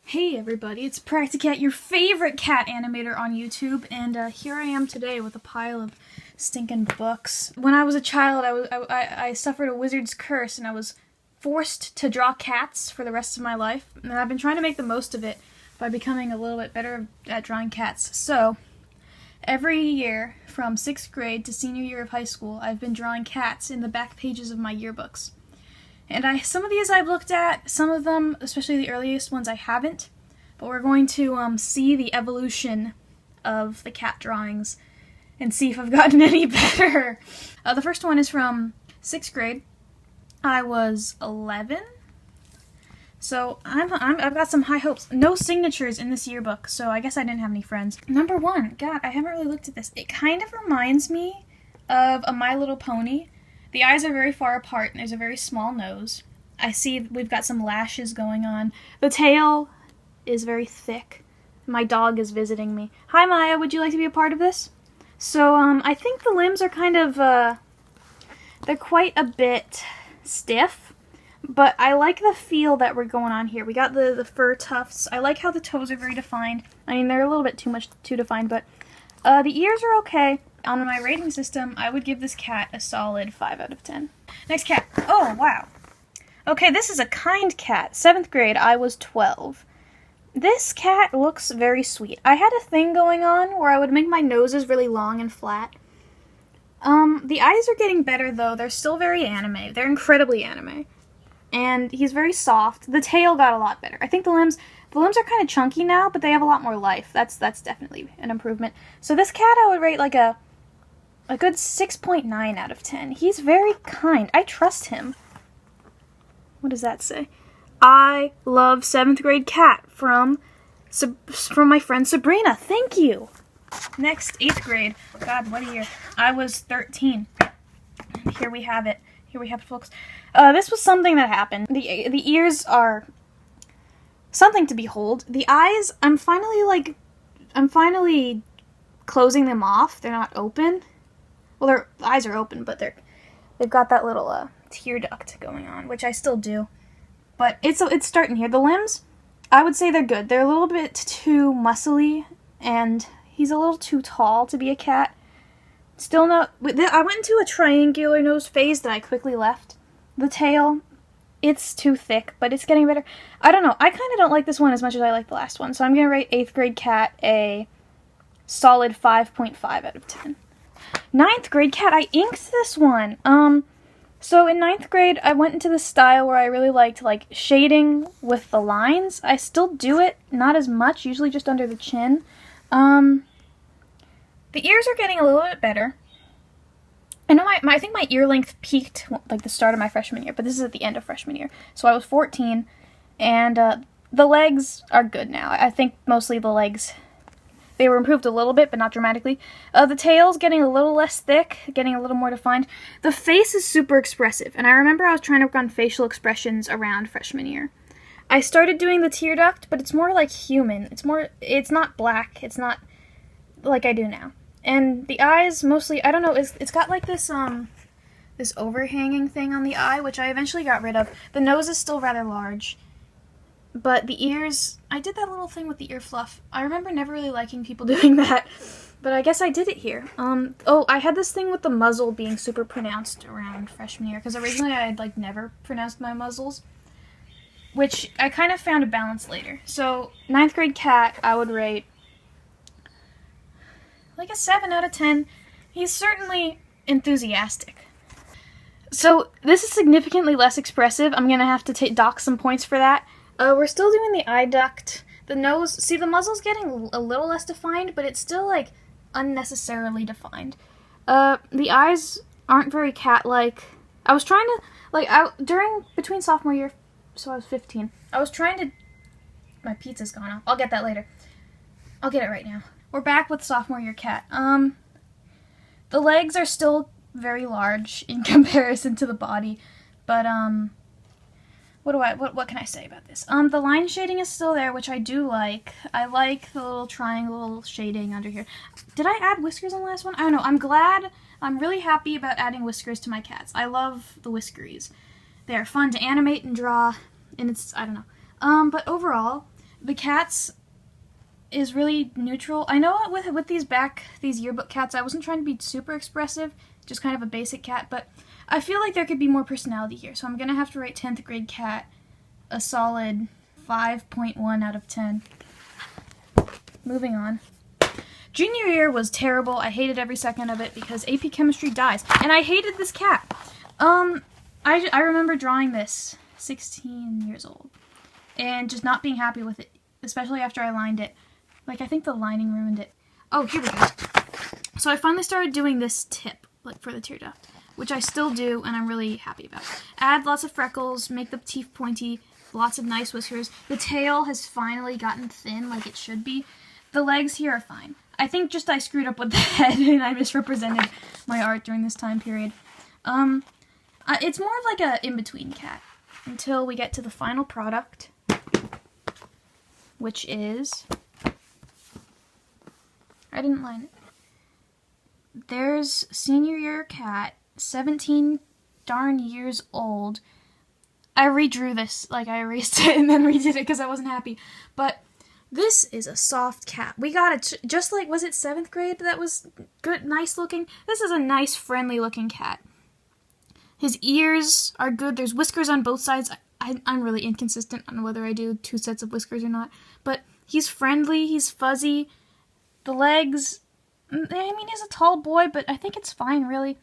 Hey everybody, it's Practicat, your favorite cat animator on YouTube, and here I am today with a pile of stinking books. When I was a child, I suffered a wizard's curse, and I was forced to draw cats for the rest of my life, and I've been trying to make the most of it by becoming a little bit better at drawing cats. So, every year, from 6th grade to senior year of high school, I've been drawing cats in the back pages of my yearbooks. And some of these I've looked at, some of them, especially the earliest ones, I haven't. But we're going to see the evolution of the cat drawings and see if I've gotten any better. The first one is from 6th grade. I was 11. So I've got some high hopes. No signatures in this yearbook, so I guess I didn't have any friends. Number 1. God, I haven't really looked at this. It kind of reminds me of a My Little Pony. The eyes are very far apart, and there's a very small nose. I see we've got some lashes going on. The tail is very thick. My dog is visiting me. Hi, Maya. Would you like to be a part of this? So, I think the limbs are kind of, they're quite a bit stiff, but I like the feel that we're going on here. We got the fur tufts. I like how the toes are very defined. I mean, they're a little bit too defined, but the ears are okay. On my rating system, I would give this cat a solid 5 out of 10. Next cat. Oh, wow. Okay, this is a kind cat. 7th grade, I was 12. This cat looks very sweet. I had a thing going on where I would make my noses really long and flat. The eyes are getting better, though. They're still very anime. They're incredibly anime. And he's very soft. The tail got a lot better. I think the limbs are kind of chunky now, but they have a lot more life. That's definitely an improvement. So this cat I would rate like a good 6.9 out of 10. He's very kind. I trust him. What does that say? I love 7th grade cat from my friend Sabrina. Thank you. Next, 8th grade. God, what a year. I was 13. Here we have it. Here we have it, folks. This was something that happened. The ears are something to behold. The eyes, I'm finally closing them off. They're not open. Well, their eyes are open, but they've got that little tear duct going on, which I still do. But it's starting here. The limbs, I would say they're good. They're a little bit too muscly, and he's a little too tall to be a cat. Still no. I went into a triangular nose phase that I quickly left. The tail, it's too thick, but it's getting better. I don't know. I kind of don't like this one as much as I like the last one, so I'm going to rate 8th grade cat a solid 5.5 out of 10. 9th grade cat, I inked this one. So in 9th grade, I went into this style where I really liked, shading with the lines. I still do it, not as much, usually just under the chin. The ears are getting a little bit better. I know I think my ear length peaked, the start of my freshman year, but this is at the end of freshman year. So I was 14, and the legs are good now. I think mostly the legs, they were improved a little bit, but not dramatically. The tail's getting a little less thick, getting a little more defined. The face is super expressive, and I remember I was trying to work on facial expressions around freshman year. I started doing the tear duct, but it's more like human. It's not black. It's not like I do now. And the eyes, mostly, I don't know, it's got this overhanging thing on the eye, which I eventually got rid of. The nose is still rather large. But the ears, I did that little thing with the ear fluff. I remember never really liking people doing that, but I guess I did it here. I had this thing with the muzzle being super pronounced around freshman year, because originally I had, never pronounced my muzzles, which I kind of found a balance later. So, 9th grade cat, I would rate a 7 out of 10. He's certainly enthusiastic. So, this is significantly less expressive. I'm going to have to dock some points for that. We're still doing the eye duct. The nose, see, the muzzle's getting a little less defined, but it's still, unnecessarily defined. The eyes aren't very cat-like. I was trying to, between sophomore year, so I was 15, I was trying to, my pizza's gone off. I'll get that later. I'll get it right now. We're back with sophomore year cat. The legs are still very large in comparison to the body, but, what can I say about this? The line shading is still there, which I do like. I like the little triangle shading under here. Did I add whiskers on the last one? I don't know. I'm really happy about adding whiskers to my cats. I love the whiskeries. They are fun to animate and draw, and I don't know. But overall, The cats is really neutral. I know with these yearbook cats, I wasn't trying to be super expressive, just kind of a basic cat, but I feel like there could be more personality here, so I'm going to have to rate 10th grade cat a solid 5.1 out of 10. Moving on. Junior year was terrible. I hated every second of it because AP Chemistry dies, and I hated this cat. I remember drawing this 16 years old and just not being happy with it, especially after I lined it. Like, I think the lining ruined it. Oh, here we go. So I finally started doing this tip, like, for the tear duct, which I still do, and I'm really happy about. Add lots of freckles, make the teeth pointy, lots of nice whiskers. The tail has finally gotten thin like it should be. The legs here are fine. I think just I screwed up with the head, and I misrepresented my art during this time period. It's more of like a in-between cat until we get to the final product, which is... I didn't line it. There's senior year cat, 17 darn years old. I redrew this, like I erased it and then redid it because I wasn't happy. But this is a soft cat. We got it just like, was it 7th grade that was good, nice looking? This is a nice, friendly looking cat. His ears are good. There's whiskers on both sides. I'm really inconsistent on whether I do 2 sets of whiskers or not. But he's friendly, he's fuzzy. The legs, I mean, he's a tall boy, but I think it's fine, really.